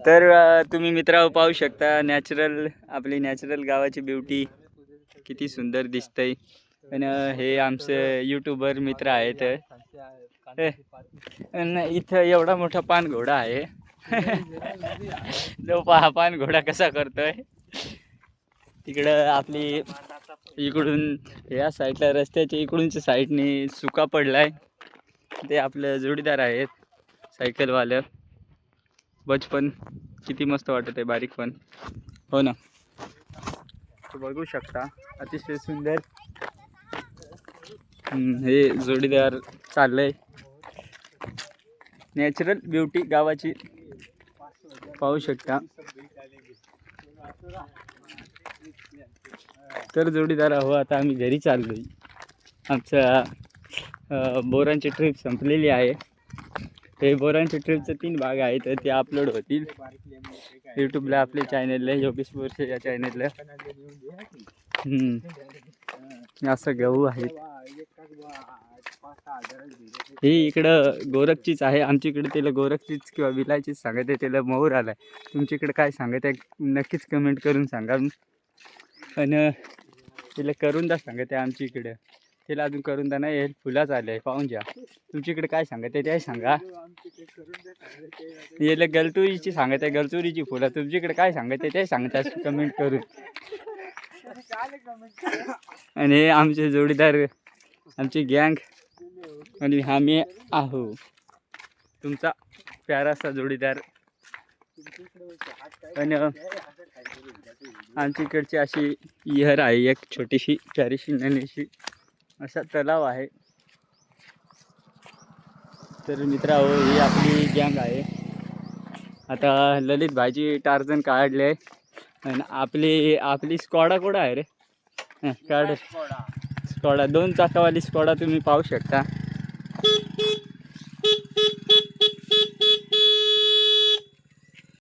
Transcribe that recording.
तर तुम्ही मित्रांनो पाहू शकता आपली नॅचरल गावाची ब्युटी किती सुंदर दिसतंय. आणि हे आमचे यूट्यूबर मित्र आहेत. इथं एवढा मोठा पानघोडा आहे. जो पहा पानघोडा कसा करतोय. तिकडं आपली इकडून या साईडला रस्त्याच्या इकडूनच्या साईडने सुका पडलाय. ते आपलं जोडीदार आहेत सायकलवालं. बचपन किती मस्त वाटत आहे, बारीक पण हो ना. बघू शकता अतिशय सुंदर हे जोडीदार चाललंय. नॅचरल ब्युटी गावाची पाहू शकता. तर जोडीदार आहो आता आम्ही घरी चाललोय. आमच्या बोरांची ट्रिप संपलेली आहे. हे बोरांची ट्रिपचे 3 भाग आहेत, तर ते अपलोड होतील यूट्यूबला आपल्या चॅनलला, योगेश बोरसे या चॅनलला. असं गहू आहे. ही इकडं गोरखचीच आहे. आमच्या इकडे त्याला गोरखचीच किंवा विलायचीच सांगत आहे. त्याला मोहर आलाय. तुमच्याकडे काय सांगत आहे नक्कीच कमेंट करून सांगा. आणि तिला करुंदा सांगत आहे आमच्या इकडे. तिला अजून करुंदा नाही येईल, फुलाच आले आहे. पाहून घ्या. तुमच्याकडे काय सांगत आहे ते सांगा. याला गलतुरीची सांगत आहे, गलतुरीची फुलं. तुमच्याकडे काय सांगत आहे ते सांगता कमेंट करून. आणि आमचे जोडीदार, आमची गँग आणि आम्ही आहो तुमचा प्यारासा जोडीदार. आणि आमच्या इकडची अशी विहीर आहे, एक छोटीशी प्यारीशी ननीशी असा तलाव आहे. तर मित्रांनो ही आपली गँग आहे. आता ललित भाईची टार्झन काढले आणि आपली स्कॉडा कुठं आहे रे? स्कॉडा 2 चाकावाली स्कॉडा तुम्ही पाहू शकता.